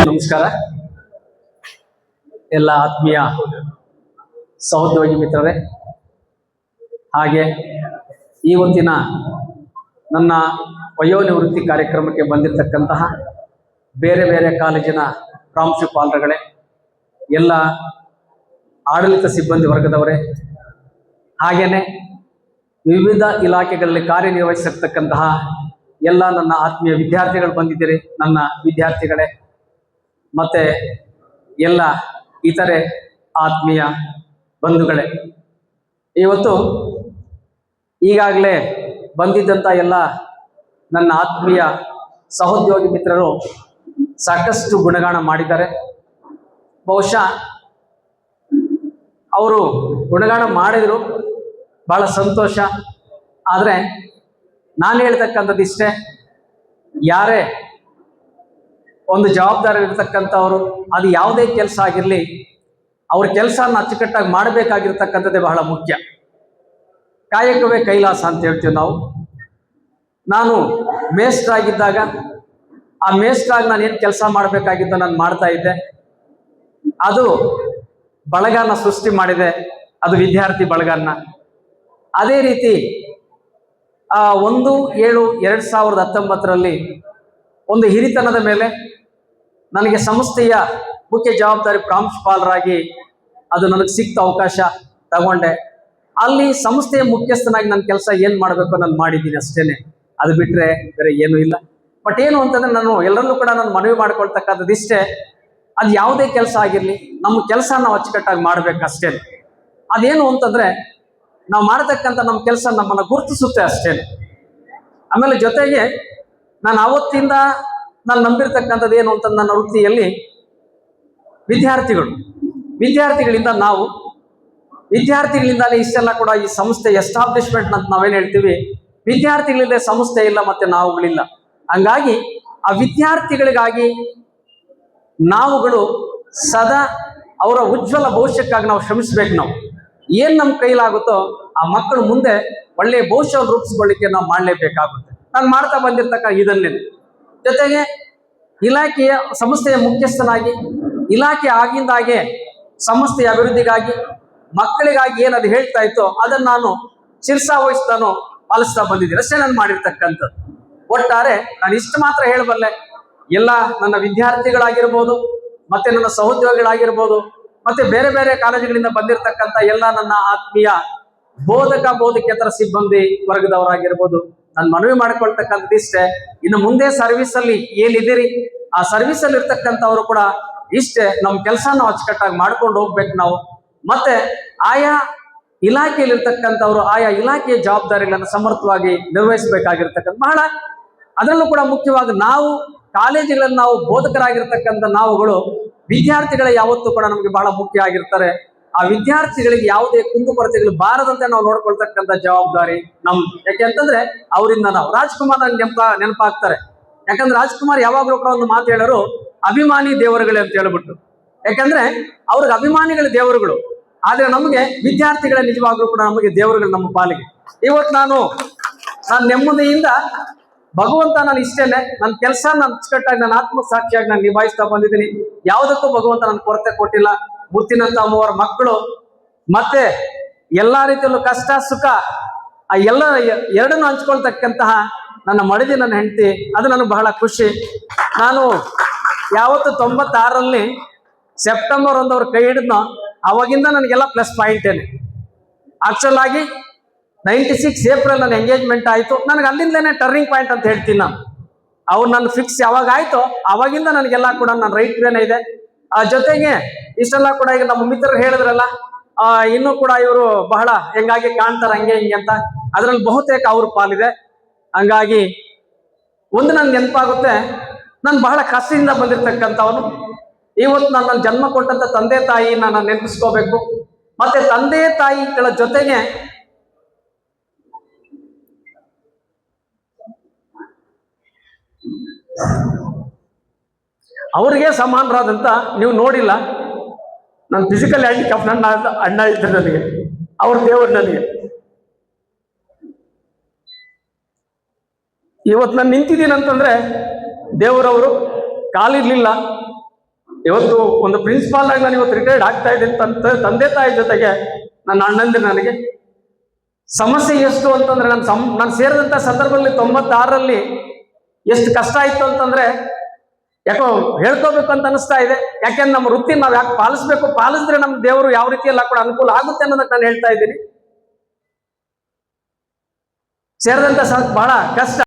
ನಮಸ್ಕಾರ. ಎಲ್ಲ ಆತ್ಮೀಯ ಸಹೋದ್ಯೋಗಿ ಮಿತ್ರರೇ, ಹಾಗೆ ಇವತ್ತಿನ ನನ್ನ ವಯೋನಿವೃತ್ತಿ ಕಾರ್ಯಕ್ರಮಕ್ಕೆ ಬಂದಿರತಕ್ಕಂತಹ ಬೇರೆ ಬೇರೆ ಕಾಲೇಜಿನ ಪ್ರಾಂಶುಪಾಲರುಗಳೇ, ಎಲ್ಲ ಆಡಳಿತ ಸಿಬ್ಬಂದಿ ವರ್ಗದವರೇ, ಹಾಗೆಯೇ ವಿವಿಧ ಇಲಾಖೆಗಳಲ್ಲಿ ಕಾರ್ಯನಿರ್ವಹಿಸಿರ್ತಕ್ಕಂತಹ ಎಲ್ಲ ನನ್ನ ಆತ್ಮೀಯ ವಿದ್ಯಾರ್ಥಿಗಳು ಬಂದಿದ್ದೀರಿ. ನನ್ನ ವಿದ್ಯಾರ್ಥಿಗಳೇ ಮತ್ತೆ ಎಲ್ಲ ಇತರೆ ಆತ್ಮೀಯ ಬಂಧುಗಳೇ, ಇವತ್ತು ಈಗಾಗಲೇ ಬಂದಿದ್ದಂಥ ಎಲ್ಲ ನನ್ನ ಆತ್ಮೀಯ ಸಹೋದ್ಯೋಗಿ ಮಿತ್ರರು ಸಾಕಷ್ಟು ಗುಣಗಾನ ಮಾಡಿದ್ದಾರೆ. ಬಹುಶಃ ಅವರು ಗುಣಗಾನ ಮಾಡಿದರು, ಬಹಳ ಸಂತೋಷ. ಆದರೆ ನಾನು ಹೇಳ್ತಕ್ಕಂಥದ್ದು ಇಷ್ಟೇ, ಯಾರೇ ಒಂದು ಜವಾಬ್ದಾರಿ ಇರತಕ್ಕಂಥವ್ರು ಅದು ಯಾವುದೇ ಕೆಲಸ ಆಗಿರಲಿ, ಅವ್ರ ಕೆಲಸನ ಅಚ್ಚುಕಟ್ಟಾಗಿ ಮಾಡಬೇಕಾಗಿರ್ತಕ್ಕಂಥದ್ದೇ ಬಹಳ ಮುಖ್ಯ. ಕಾಯಕವೇ ಕೈಲಾಸ ಅಂತ ಹೇಳ್ತೀವಿ ನಾವು. ನಾನು ಮೇಸ್ಟ್ರಾಗಿದ್ದಾಗ ಆ ಮೇಸ್ಟ್ರಾಗಿ ನಾನು ಏನು ಕೆಲಸ ಮಾಡಬೇಕಾಗಿದ್ದು ನಾನು ಮಾಡ್ತಾ ಇದ್ದೆ. ಅದು ಬಳಗನ ಸೃಷ್ಟಿ ಮಾಡಿದೆ, ಅದು ವಿದ್ಯಾರ್ಥಿ ಬಳಗನ. ಅದೇ ರೀತಿ 1/7/2019 ಒಂದು ಹಿರಿತನದ ಮೇಲೆ ನನಗೆ ಸಂಸ್ಥೆಯ ಮುಖ್ಯ ಜವಾಬ್ದಾರಿ ಪ್ರಾಂಶುಪಾಲರಾಗಿ ಅದು ನನಗೆ ಸಿಕ್ತ ಅವಕಾಶ ತಗೊಂಡೆ. ಅಲ್ಲಿ ಸಂಸ್ಥೆಯ ಮುಖ್ಯಸ್ಥನಾಗಿ ನನ್ನ ಕೆಲಸ ಏನು ಮಾಡಬೇಕು ನಾನು ಮಾಡಿದ್ದೀನಿ ಅಷ್ಟೇನೆ, ಅದು ಬಿಟ್ಟರೆ ಬೇರೆ ಏನೂ ಇಲ್ಲ. ಬಟ್ ಏನು ಅಂತಂದ್ರೆ, ನಾನು ಎಲ್ಲರಲ್ಲೂ ಕೂಡ ನಾನು ಮನವಿ ಮಾಡ್ಕೊಳ್ತಕ್ಕಂಥದ್ದು ಇಷ್ಟೇ, ಅದು ಯಾವುದೇ ಕೆಲಸ ಆಗಿರಲಿ ನಮ್ಮ ಕೆಲಸ ನಾವು ಅಚ್ಚುಕಟ್ಟಾಗಿ ಮಾಡಬೇಕಷ್ಟೇ. ಅದೇನು ಅಂತಂದ್ರೆ, ನಾವು ಮಾಡತಕ್ಕಂಥ ನಮ್ಮ ಕೆಲಸ ನಮ್ಮನ್ನು ಗುರುತಿಸುತ್ತೆ ಅಷ್ಟೇ. ಆಮೇಲೆ ಜೊತೆಗೆ ನಾನು ಆವತ್ತಿಂದ ನಾನು ನಂಬಿರ್ತಕ್ಕಂಥದ್ದು ಏನು ಅಂತ, ನನ್ನ ವೃತ್ತಿಯಲ್ಲಿ ವಿದ್ಯಾರ್ಥಿಗಳಿಂದ ವಿದ್ಯಾರ್ಥಿಗಳಿಂದಾನೇ ಇಷ್ಟೆಲ್ಲ ಕೂಡ ಈ ಸಂಸ್ಥೆ ಎಸ್ಟಾಬ್ಲಿಷ್ಮೆಂಟ್ ಅಂತ ನಾವೇನು ಹೇಳ್ತೀವಿ, ವಿದ್ಯಾರ್ಥಿಗಳಿಂದ ಸಂಸ್ಥೆ ಇಲ್ಲ, ಮತ್ತೆ ನಾವುಗಳಿಲ್ಲ. ಹಂಗಾಗಿ ಆ ವಿದ್ಯಾರ್ಥಿಗಳಿಗಾಗಿ ನಾವುಗಳು ಸದಾ ಅವರ ಉಜ್ವಲ ಭವಿಷ್ಯಕ್ಕಾಗಿ ನಾವು ಶ್ರಮಿಸ್ಬೇಕು. ನಾವು ಏನ್ ನಮ್ಮ ಕೈಲಾಗುತ್ತೋ ಆ ಮಕ್ಕಳು ಮುಂದೆ ಒಳ್ಳೆಯ ಭವಿಷ್ಯವನ್ನು ರೂಪಿಸ್ಕೊಳ್ಳಿಕ್ಕೆ ನಾವು ಮಾಡಲೇಬೇಕಾಗುತ್ತೆ. ನಾನು ಮಾಡ್ತಾ ಬಂದಿರ್ತಕ್ಕ ಇದನ್ನೇ ಜೊತೆಗೆ ಇಲಾಖೆಯ ಸಂಸ್ಥೆಯ ಮುಖ್ಯಸ್ಥನಾಗಿ ಇಲಾಖೆ ಆಗಿಂದಾಗೆ ಸಂಸ್ಥೆಯ ಅಭಿವೃದ್ಧಿಗಾಗಿ ಮಕ್ಕಳಿಗಾಗಿ ಏನದು ಹೇಳ್ತಾ ಇತ್ತೋ ಅದನ್ನು ನಾನು ಶಿರಸಾವಹಿಸ್ತಾನೋ ಪಾಲಿಸ್ತಾ ಬಂದಿದ್ದೀನಿ ಅಷ್ಟೇ ನಾನು ಮಾಡಿರ್ತಕ್ಕಂಥದ್ದು. ಒಟ್ಟಾರೆ ನಾನು ಇಷ್ಟು ಮಾತ್ರ ಹೇಳಬಲ್ಲೆ, ಎಲ್ಲ ನನ್ನ ವಿದ್ಯಾರ್ಥಿಗಳಾಗಿರ್ಬೋದು, ಮತ್ತೆ ನನ್ನ ಸಹೋದ್ಯೋಗಿಗಳಾಗಿರ್ಬೋದು, ಮತ್ತೆ ಬೇರೆ ಬೇರೆ ಕಾಲೇಜುಗಳಿಂದ ಬಂದಿರತಕ್ಕಂಥ ಎಲ್ಲ ನನ್ನ ಆತ್ಮೀಯ ಬೋಧಕೇತರ ಸಿಬ್ಬಂದಿ ವರ್ಗದವರಾಗಿರ್ಬೋದು, ನಾನು ಮನವಿ ಮಾಡ್ಕೊಳ್ತಕ್ಕಂಥದ್ದು ಇಷ್ಟೇ. ಇನ್ನು ಮುಂದೆ ಸರ್ವಿಸ್ ಅಲ್ಲಿ ಏನಿದ್ದೀರಿ ಆ ಸರ್ವಿಸ್ ಅಲ್ಲಿ ಇರ್ತಕ್ಕಂಥವ್ರು ಕೂಡ ಇಷ್ಟೇ, ನಮ್ಮ ಕೆಲಸ ನಾವು ಅಚ್ಚುಕಟ್ಟಾಗಿ ಮಾಡ್ಕೊಂಡು ಹೋಗ್ಬೇಕು ನಾವು. ಮತ್ತೆ ಆಯಾ ಇಲಾಖೆಯಲ್ಲಿ ಇರ್ತಕ್ಕಂಥವ್ರು ಆಯಾ ಇಲಾಖೆಯ ಜವಾಬ್ದಾರಿಗಳನ್ನು ಸಮರ್ಥವಾಗಿ ನಿರ್ವಹಿಸಬೇಕಾಗಿರ್ತಕ್ಕಂಥ ಬಹಳ, ಅದರಲ್ಲೂ ಕೂಡ ಮುಖ್ಯವಾಗಿ ನಾವು ಕಾಲೇಜುಗಳಲ್ಲಿ ನಾವು ಬೋಧಕರಾಗಿರ್ತಕ್ಕಂಥ ನಾವುಗಳು ವಿದ್ಯಾರ್ಥಿಗಳ ಯಾವತ್ತೂ ಕೂಡ ನಮಗೆ ಬಹಳ ಮುಖ್ಯ ಆಗಿರ್ತಾರೆ. ಆ ವಿದ್ಯಾರ್ಥಿಗಳಿಗೆ ಯಾವುದೇ ಕುಂದುಕೊರತೆಗಳು ಬಾರದಂತೆ ನಾವು ನೋಡ್ಕೊಳ್ತಕ್ಕಂಥ ಜವಾಬ್ದಾರಿ ನಮ್ದು. ಯಾಕೆಂತಂದ್ರೆ ಅವರಿಂದ ನಾವು ರಾಜ್ಕುಮಾರ್ ನೆನಪಾಗ್ತಾರೆ. ಯಾಕಂದ್ರೆ ರಾಜ್ಕುಮಾರ್ ಯಾವಾಗಲೂ ಕೂಡ ಒಂದು ಮಾತು ಹೇಳೋರು, ಅಭಿಮಾನಿ ದೇವರುಗಳೇ ಅಂತ ಹೇಳ್ಬಿಟ್ಟು. ಯಾಕಂದ್ರೆ ಅವ್ರಿಗೆ ಅಭಿಮಾನಿಗಳ ದೇವರುಗಳು, ಆದ್ರೆ ನಮಗೆ ವಿದ್ಯಾರ್ಥಿಗಳ ನಿಜವಾಗ್ಲೂ ಕೂಡ ನಮಗೆ ದೇವರುಗಳು ನಮ್ಮ ಪಾಲಿಗೆ. ಇವತ್ತು ನಾನು ನೆಮ್ಮದಿಯಿಂದ ಭಗವಂತ, ನಾನು ಇಷ್ಟೇನೆ ನನ್ನ ಕೆಲಸ ನಾನು ಅಚ್ಚುಕಟ್ಟಾಗಿ ನನ್ನ ಆತ್ಮಸಾಕ್ಷಿಯಾಗಿ ನಾನು ನಿಭಾಯಿಸ್ತಾ ಬಂದಿದ್ದೀನಿ. ಯಾವುದಕ್ಕೂ ಭಗವಂತ ನನ್ನ ಕೊರತೆ ಕೊಟ್ಟಿಲ್ಲ. ಮುತ್ತಿನಂತ ಮೂವರ ಮಕ್ಕಳು, ಮತ್ತೆ ಎಲ್ಲಾ ರೀತಿಯಲ್ಲೂ ಕಷ್ಟ ಸುಖ ಆ ಎಲ್ಲ ಎರಡನ್ನು ಹಂಚ್ಕೊಳ್ತಕ್ಕಂತಹ ನನ್ನ ಮಡದಿ, ನನ್ನ ಹೆಂಡತಿ, ಅದು ನನಗೆ ಬಹಳ ಖುಷಿ. ನಾನು ಯಾವತ್ತು 96ರಲ್ಲಿ ಸೆಪ್ಟೆಂಬರ್ 1 ಅವ್ರ ಕೈ ಹಿಡಿದ್ನೋ ಅವಾಗಿಂದ ನನಗೆಲ್ಲ ಪ್ಲಸ್ ಪಾಯಿಂಟೇನೆ. ಆಕ್ಚುಲ್ ಆಗಿ 96 ಏಪ್ರಿಲ್ ನನ್ನ ಎಂಗೇಜ್ಮೆಂಟ್ ಆಯಿತು. ನನಗೆ ಅಲ್ಲಿಂದಲೇ ಟರ್ನಿಂಗ್ ಪಾಯಿಂಟ್ ಅಂತ ಹೇಳ್ತೀನಿ ನಾನು. ಅವ್ರು ನನ್ನ ಫಿಕ್ಸ್ ಯಾವಾಗ ಆಯ್ತು ಅವಾಗಿಂದ ನನಗೆಲ್ಲ ಕೂಡ ನನ್ನ ರೈಟ್ ವೇನೇ ಇದೆ. ಆ ಜೊತೆಗೆ ಇಷ್ಟೆಲ್ಲ ಕೂಡ ಈಗ ನಮ್ಮ ಮಿತ್ರರು ಹೇಳಿದ್ರಲ್ಲ, ಇನ್ನೂ ಕೂಡ ಇವರು ಬಹಳ ಹೆಂಗಾಗಿ ಕಾಣ್ತಾರೆ ಹಂಗೆ ಹಿಂಗೆ ಅಂತ, ಅದರಲ್ಲಿ ಬಹುತೇಕ ಅವ್ರ ಪಾಲಿದೆ. ಹಂಗಾಗಿ ಒಂದು ನನ್ಗೆ ನೆನಪಾಗುತ್ತೆ, ನಾನು ಬಹಳ ಕಷ್ಟದಿಂದ ಬಂದಿರ್ತಕ್ಕಂಥವನು. ಇವತ್ತು ನಾನು ನನ್ನ ಜನ್ಮ ಕೊಟ್ಟಂತ ತಂದೆ ತಾಯಿ ನಾನು ನೆನಪಿಸ್ಕೋಬೇಕು. ಮತ್ತೆ ತಂದೆ ತಾಯಿಗಳ ಜೊತೆಗೆ ಅವರಿಗೆ ಸಮಾನರಾದಂತ, ನೀವು ನೋಡಿಲ್ಲ, ನನ್ನ ಫಿಸಿಕಲ್ ಹ್ಯಾಂಡಿಕ್ಯಾಪ್ ನನ್ನ ಅಣ್ಣ ಇದ್ದರು ನನಗೆ, ಅವ್ರ ದೇವರು ನನಗೆ. ಇವತ್ತು ನಾನು ನಿಂತಿದ್ದೀನಿ ಅಂತಂದ್ರೆ ದೇವರವರು ಕಾಲಿರ್ಲಿಲ್ಲ, ಇವತ್ತು ಒಂದು ಪ್ರಿನ್ಸಿಪಾಲ್ ಆಗಿ ನಾನು ಇವತ್ತು ರಿಟೈರ್ಡ್ ಆಗ್ತಾ ಇದ್ದೀನಿ. ತಂದೆ ತಾಯಿ ಜೊತೆಗೆ ನನ್ನ ಅಣ್ಣಂದಿರು ನನಗೆ ಸಮಸ್ಯೆ ಎಷ್ಟು ಅಂತಂದ್ರೆ ನಾನು ಸೇರಿದಂತ ಸಂದರ್ಭದಲ್ಲಿ 96ರಲ್ಲಿ ಎಷ್ಟು ಕಷ್ಟ ಆಯ್ತು ಅಂತಂದ್ರೆ ಯಾಕೋ ಹೇಳ್ಕೋಬೇಕು ಅಂತ ಅನಿಸ್ತಾ ಇದೆ. ಯಾಕೆಂದ್ರೆ ನಮ್ಮ ವೃತ್ತಿ ನಾವು ಯಾಕೆ ಪಾಲಿಸ್ಬೇಕು, ಪಾಲಿಸಿದ್ರೆ ನಮ್ಮ ದೇವರು ಯಾವ ರೀತಿಯೆಲ್ಲ ಕೂಡ ಅನುಕೂಲ ಆಗುತ್ತೆ ಅನ್ನೋದಕ್ಕೆ ನಾನು ಹೇಳ್ತಾ ಇದ್ದೀನಿ. ಸೇರಿದಂತ ಬಹಳ ಕಷ್ಟ.